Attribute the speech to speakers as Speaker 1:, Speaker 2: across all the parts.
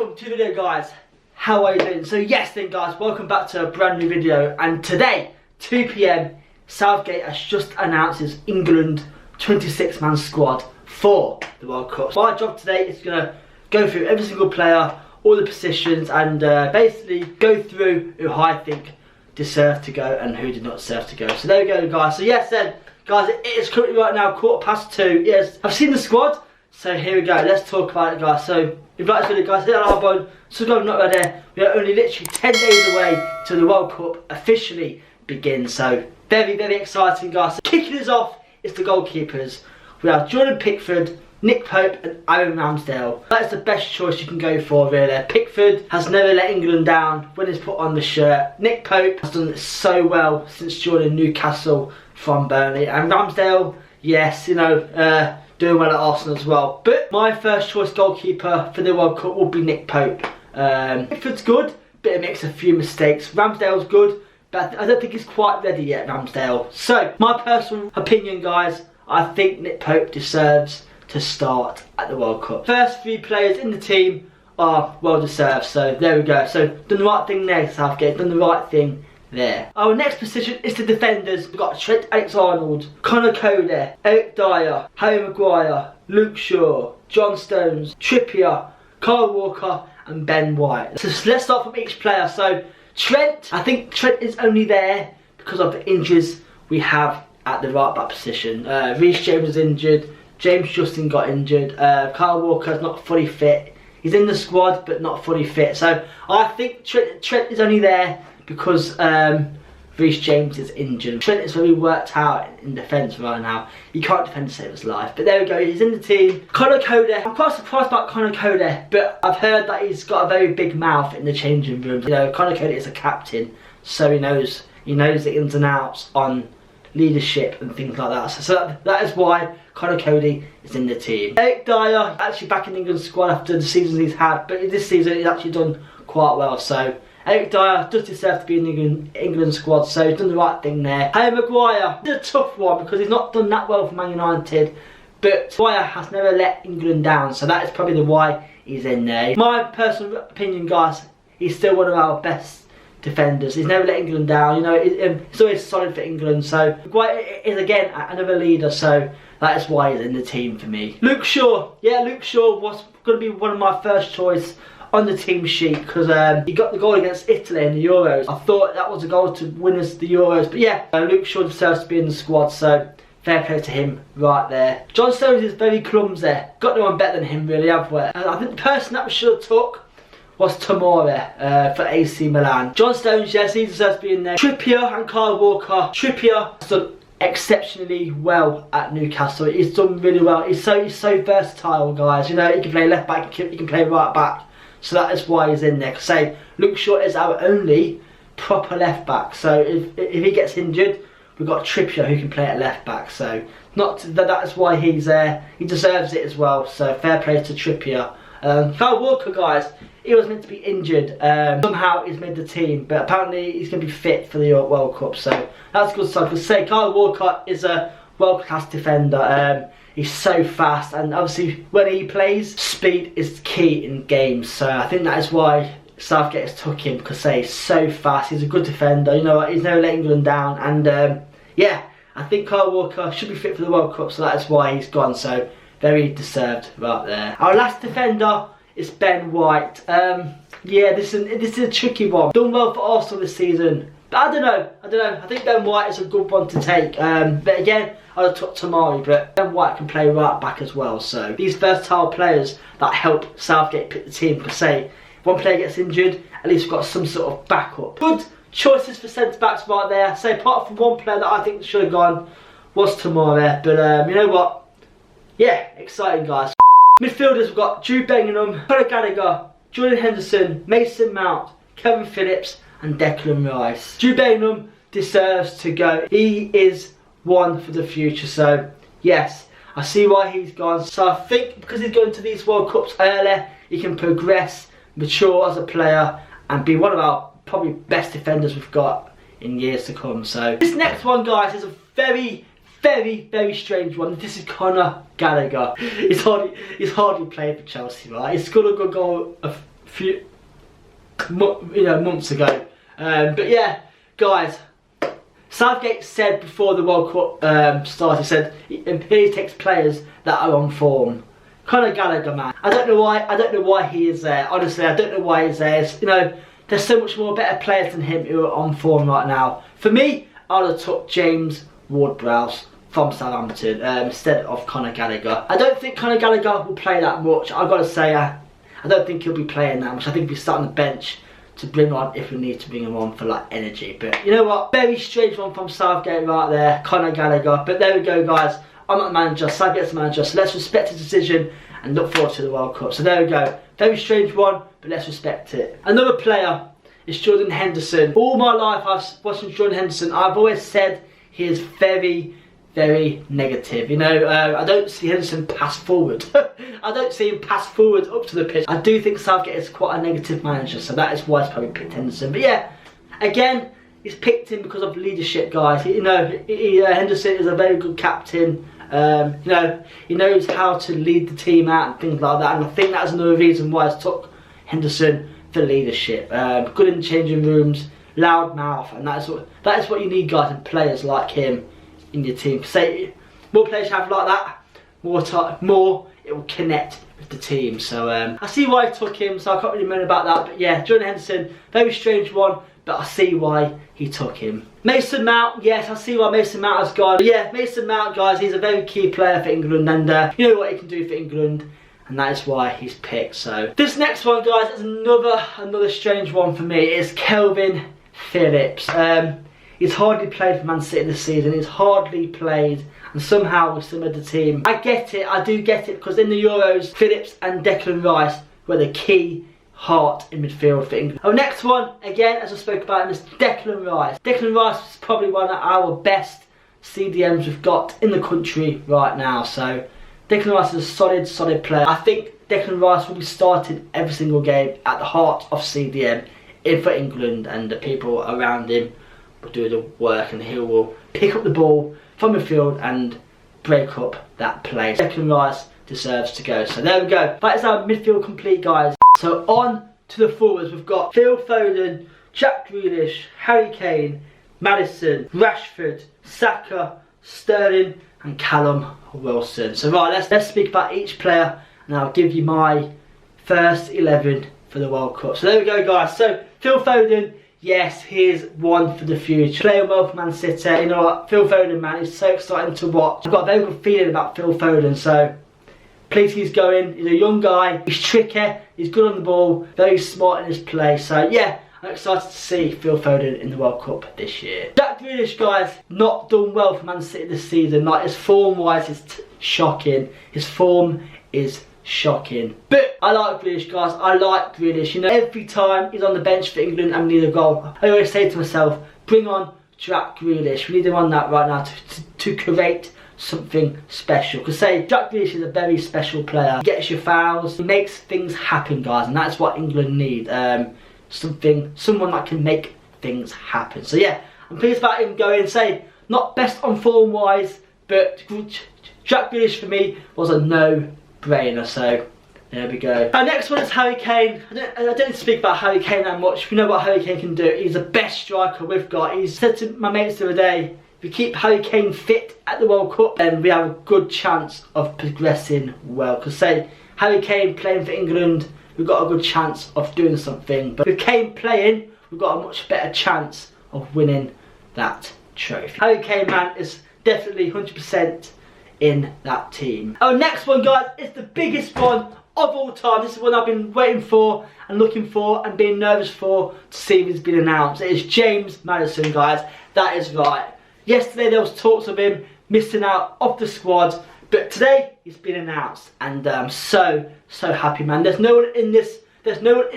Speaker 1: Welcome to the video, guys. How are you doing? So yes then guys, welcome back to a brand new video, and today 2 PM Southgate has just announced his England 26-man squad for the World Cup. My job today is going to go through every single player, all the positions, and basically go through who I think deserved to go and who did not deserve to go. So there we go guys. So yes then guys, it is currently right now 2:15. Yes, I've seen the squad, so here we go. Let's talk about it guys. So if you like this video guys, hit that like button, subscribe not right there. We are only literally 10 days away till the World Cup officially begins. So very, very exciting guys. So kicking us off is the goalkeepers. We have Jordan Pickford, Nick Pope and Aaron Ramsdale. That is the best choice you can go for really. Pickford has never let England down when he's put on the shirt. Nick Pope has done it so well since joining Newcastle from Burnley. And Ramsdale, yes, you know, doing well at Arsenal as well. But my first choice goalkeeper for the World Cup will be Nick Pope. Pickford's good, but it makes a few mistakes. Ramsdale's good, but I don't think he's quite ready yet, Ramsdale. So, my personal opinion guys, I think Nick Pope deserves to start at the World Cup. First 3 players in the team are well deserved, so there we go. So, done the right thing there, Southgate, done the right thing there. Our next position is the defenders. We've got Trent Alexander-Arnold, Conor Cody, Eric Dyer, Harry Maguire, Luke Shaw, John Stones, Trippier, Kyle Walker and Ben White. So let's start from each player. So Trent, I think Trent is only there because of the injuries we have at the right back position. Reece James is injured, James Justin got injured, Kyle Walker's not fully fit. He's in the squad but not fully fit. So I think Trent is only there because Reece James is injured. Trent is very worked out in defence right now. He can't defend to save his life. But there we go, he's in the team. Conor Cody, I'm quite surprised about Conor Cody, but I've heard that he's got a very big mouth in the changing room. You know, Conor Cody is a captain, so he knows the ins and outs on leadership and things like that. So that is why Conor Cody is in the team. Eric Dyer, actually back in England's squad after the seasons he's had, but this season he's actually done quite well. So Eric Dyer does deserve to be in the England squad, so he's done the right thing there. Harry Maguire, it's a tough one because he's not done that well for Man United, but Maguire has never let England down, so that is probably the why he's in there. My personal opinion guys, he's still one of our best defenders. He's never let England down, you know, he's always solid for England. So Maguire is again another leader, so that is why he's in the team for me. Luke Shaw, yeah, Luke Shaw was going to be one of my first choice on the team sheet because he got the goal against Italy in the Euros. I thought that was a goal to win us the Euros, but yeah, Luke Shaw deserves to be in the squad, so fair play to him right there. John Stones is very clumsy. Got no one better than him really, have we? I think the person that we should have took was Tomori for AC Milan. John Stones, yes, he deserves to be in there. Trippier and Kyle Walker. Trippier has done exceptionally well at Newcastle. He's done really well. He's so versatile, guys. You know, he can play left back, he can play right back. So that is why he's in there. Cause say Luke Shaw is our only proper left back. So if he gets injured, we've got Trippier who can play at left back. So that is why he's there. He deserves it as well. So fair play to Trippier. Kyle Walker, guys, he was meant to be injured. Somehow he's made the team, but apparently he's going to be fit for the World Cup. So that's a good sign. Because say Kyle Walker is a world-class defender. He's so fast, and obviously when he plays, speed is key in games. So I think that is why Southgate has took him, because he's so fast. He's a good defender. You know what? He's never let England down, and yeah, I think Kyle Walker should be fit for the World Cup. So that is why he's gone. So very deserved right there. Our last defender is Ben White. Yeah, this is a tricky one. Done well for Arsenal this season, but I don't know. I think Ben White is a good one to take. But again, I'd have took Tomori, but Ben White can play right back as well. So these versatile players that help Southgate pick the team. Because say if one player gets injured, at least we've got some sort of backup. Good choices for centre backs right there. So apart from one player that I think should have gone was Tomori, but you know what? Yeah, exciting guys. Midfielders, we've got Jude Bellingham, Conor Gallagher, Jordan Henderson, Mason Mount, Kevin Phillips and Declan Rice. Jude Bellingham deserves to go. He is one for the future, so yes, I see why he's gone. So I think because he's going to these World Cups early, he can progress, mature as a player and be one of our probably best defenders we've got in years to come. So this next one guys is a very strange one. This is Conor Gallagher. He's hardly played for Chelsea, right? He scored a good goal few months ago. But yeah, guys, Southgate said before the World Cup started, he said he takes players that are on form. Conor Gallagher, man, I don't know why he is there. Honestly, I don't know why he's there. It's, you know, there's so much more better players than him who are on form right now. For me, I would have took James Ward-Prowse from Southampton instead of Conor Gallagher. I don't think Conor Gallagher will play that much. I've got to say, I don't think he'll be playing that much. I think he'll be sat on the bench to bring on if we need to bring him on for like energy. But you know what? Very strange one from Southgate right there, Conor Gallagher. But there we go, guys. I'm not the manager, Southgate's the manager, so let's respect his decision and look forward to the World Cup. So there we go. Very strange one, but let's respect it. Another player is Jordan Henderson. All my life I've watched Jordan Henderson. I've always said he is very, very negative. You know, I don't see Henderson pass forward. I don't see him pass forward up to the pitch. I do think Southgate is quite a negative manager, so that is why he's probably picked Henderson. But yeah, again, he's picked him because of leadership, guys. You know, Henderson is a very good captain. You know, he knows how to lead the team out and things like that. And I think that's another reason why he's took Henderson for leadership. Good in the changing rooms, loud mouth, and that is what you need, guys, and players like him in your team. Say more players you have like that, more it will connect with the team. So I see why I took him, so I can't really moan about that. But yeah, Jordan Henderson, very strange one, but I see why he took him. Mason Mount, yes, I see why Mason Mount has gone. But yeah, Mason Mount, guys, he's a very key player for England, and you know what he can do for England, and that is why he's picked. So this next one, guys, is another strange one for me. It's Kelvin Phillips. He's hardly played for Man City this season. He's hardly played, and somehow with some of the team. I get it, I do get it, because in the Euros, Phillips and Declan Rice were the key heart in midfield for England. Our next one, again, as I spoke about, is Declan Rice. Declan Rice is probably one of our best CDMs we've got in the country right now. So Declan Rice is a solid player. I think Declan Rice will be starting every single game at the heart of CDM for England, and the people around him will do the work, and he will pick up the ball from midfield and break up that play. Declan Rice deserves to go. So there we go. That is our midfield complete, guys. So on to the forwards. We've got Phil Foden, Jack Grealish, Harry Kane, Maddison, Rashford, Saka, Sterling and Callum Wilson. So right, let's speak about each player, and I'll give you my first 11 for the World Cup. So there we go, guys. So Phil Foden, yes, he's one for the future. Playing well for Man City. You know what, Phil Foden, man, is so exciting to watch. I've got a very good feeling about Phil Foden, so please, he's going. He's a young guy, he's tricky, he's good on the ball, very smart in his play. So yeah, I'm excited to see Phil Foden in the World Cup this year. Jack Grealish, guys, not done well for Man City this season. Like, his form wise is shocking. His form is shocking. But I like Grealish, guys. I like Grealish. You know, every time he's on the bench for England and we need a goal, I always say to myself, bring on Jack Grealish. We need him on that right now to create something special. Because say, Jack Grealish is a very special player. He gets your fouls, he makes things happen, guys, and that's what England need. Someone that can make things happen. So yeah, I'm pleased about him going. Say, not best on form wise, but Jack Grealish for me was a no-brainer. So there we go. Our next one is Harry Kane. I don't need to speak about Harry Kane that much. We know what Harry Kane can do. He's the best striker we've got. He said to my mates the other day, if we keep Harry Kane fit at the World Cup, then we have a good chance of progressing well. Because say, Harry Kane playing for England, we've got a good chance of doing something. But with Kane playing, we've got a much better chance of winning that trophy. Harry Kane, man, is definitely 100% in that team. Our next one, guys, is the biggest one of all time. This is one I've been waiting for and looking for and being nervous for to see if it's been announced. It is James Maddison, guys. That is right. Yesterday there was talks of him missing out of the squad, but today he's been announced, and I'm so happy, man. There's no one in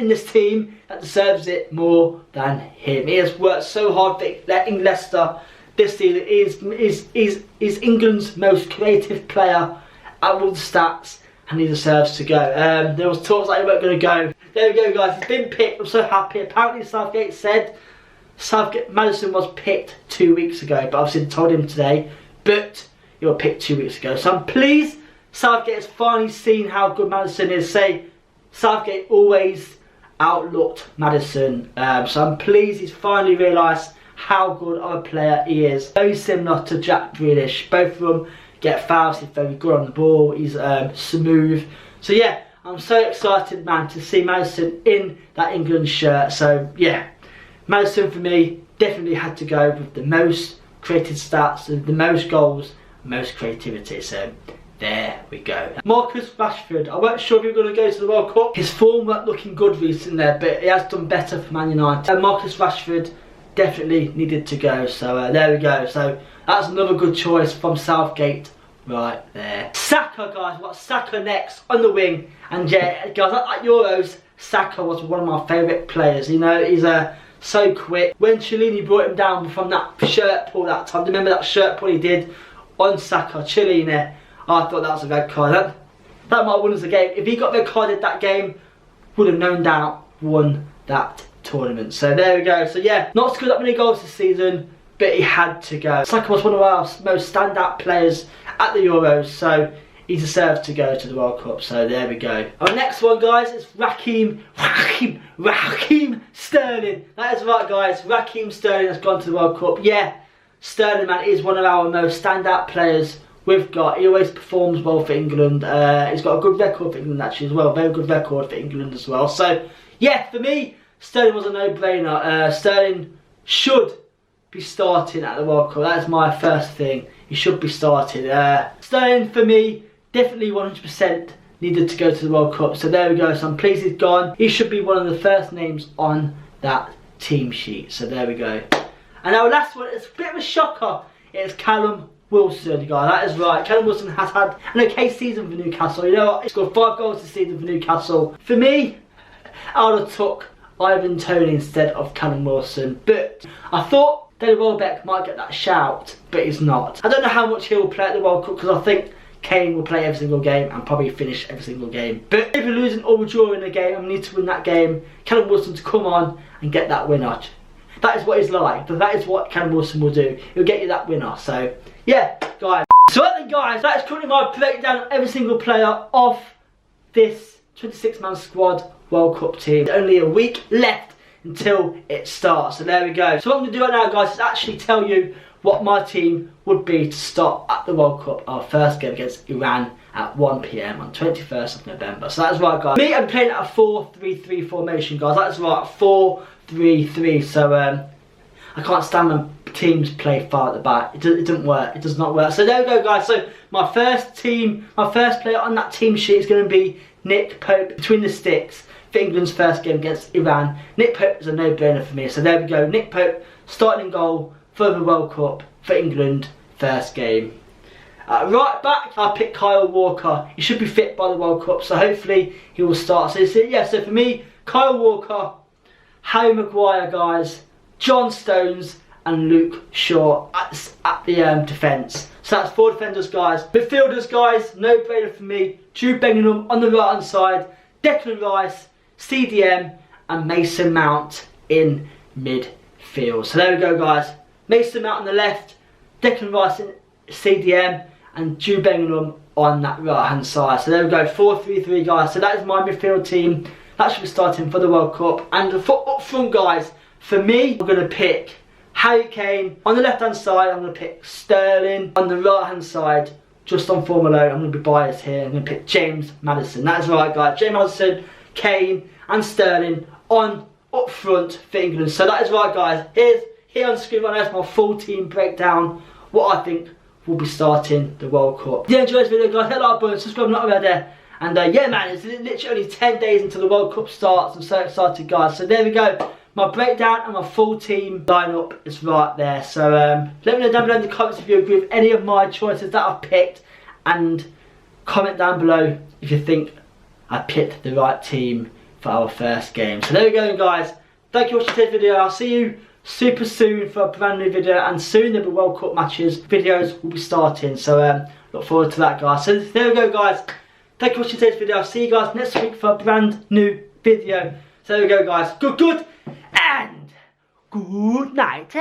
Speaker 1: this team that deserves it more than him. He has worked so hard for Leicester this season. He's England's most creative player at all the stats, and he deserves to go. There was talks that he weren't going to go. There we go, guys. He's been picked. I'm so happy. Apparently Southgate said Maddison was picked 2 weeks ago, but obviously they told him today, but he was picked 2 weeks ago. So I'm pleased Southgate has finally seen how good Maddison is. Say, Southgate always outlooked Maddison. So I'm pleased he's finally realised how good of a player he is. Very similar to Jack Grealish. Both of them get fouls, he's very good on the ball, he's smooth. So yeah, I'm so excited, man, to see Maddison in that England shirt. So yeah, Maddison for me definitely had to go with the most created stats, the most goals, most creativity. So there we go. Marcus Rashford, I weren't sure if he was going to go to the World Cup. His form weren't looking good recently there, but he has done better for Man United. And Marcus Rashford definitely needed to go. So there we go. So that's another good choice from Southgate right there. Saka, guys, what Saka next on the wing. And yeah, guys, at Euros, Saka was one of my favourite players. You know, he's so quick. When Chiellini brought him down from that shirt pull that time, remember that shirt pull he did on Saka, Chiellini? I thought that was a red card. That might have won us the game. If he got red carded that game, would have no doubt won that tournament. So there we go. So yeah, not scored that many goals this season, but he had to go. Saka was one of our most standout players at the Euros, so he deserves to go to the World Cup. So there we go. Our next one, guys, is Raheem Sterling. That is right, guys. Raheem Sterling has gone to the World Cup. Yeah, Sterling, man, is one of our most standout players we've got. He always performs well for England. He's got a good record for England actually as well. Very good record for England as well. So yeah, for me, Sterling was a no-brainer. Sterling should be starting at the World Cup. That is my first thing. He should be starting. Sterling for me definitely 100% needed to go to the World Cup. So there we go. So I'm pleased he's gone. He should be one of the first names on that team sheet. So there we go. And our last one is a bit of a shocker. It's Callum Wilson, guys. That is right. Callum Wilson has had an okay season for Newcastle. You know what? He scored 5 goals this season for Newcastle. For me, I would have took Ivan Toney instead of Callum Wilson. But I thought Danny Welbeck might get that shout, but he's not. I don't know how much he will play at the World Cup because I think Kane will play every single game and probably finish every single game. But if we're losing or we're drawing a game and we need to win that game, Callum Wilson to come on and get that winner. That is what he's like. That is what Callum Wilson will do. He'll get you that winner. So yeah, guys. So then, guys, that is currently my breakdown of every single player of this 26-man squad World Cup team. Only a week left until it starts. So there we go. So what I'm going to do right now, guys, is actually tell you what my team would be to start at the World Cup, our first game against Iran at 1 PM on 21st of November. So that's right, guys. Me, I'm playing at a 4-3-3 formation, guys. That's right, 4-3-3. So I can't stand when teams play far at the back. It doesn't work. It does not work. So there we go, guys. So my first player on that team sheet is going to be Nick Pope, between the sticks, for England's first game against Iran. Nick Pope is a no-brainer for me. So there we go. Nick Pope starting in goal for the World Cup for England first game. Right back, I picked Kyle Walker. He should be fit by the World Cup, so hopefully he will start. So yeah, so for me, Kyle Walker, Harry Maguire, guys, John Stones and Luke Shaw at the defence. So that's 4 defenders, guys. Midfielders, guys, no brainer for me. Jude Bellingham on the right hand side, Declan Rice, CDM and Mason Mount in midfield. So there we go, guys. Mason Mount on the left, Declan Rice in CDM and Jude Bellingham on that right hand side. So there we go, 4-3-3, guys. So that is my midfield team. That should be starting for the World Cup. And up front, guys, for me, I'm going to pick Harry Kane. On the left hand side, I'm going to pick Sterling. On the right hand side, just on form alone, I'm going to be biased here. I'm going to pick James Maddison. That's right, guys. James Maddison, Kane and Sterling up front for England. So that is right, guys. Here on screen right now is my full team breakdown. What I think will be starting the World Cup. If you enjoyed this video, guys, hit that like button, subscribe if not already. And yeah, man, it's literally only 10 days until the World Cup starts. I'm so excited, guys. So there we go. My breakdown and my full team lineup is right there. So let me know down below in the comments if you agree with any of my choices that I've picked. And comment down below if you think I picked the right team for our first game. So there we go, guys. Thank you for watching today's video. I'll see you super soon for a brand new video, and soon there'll be World Cup matches. Videos will be starting, so look forward to that, guys. So there we go, guys. Thank you for watching today's video. I'll see you guys next week for a brand new video. So there we go, guys. Good, and good night.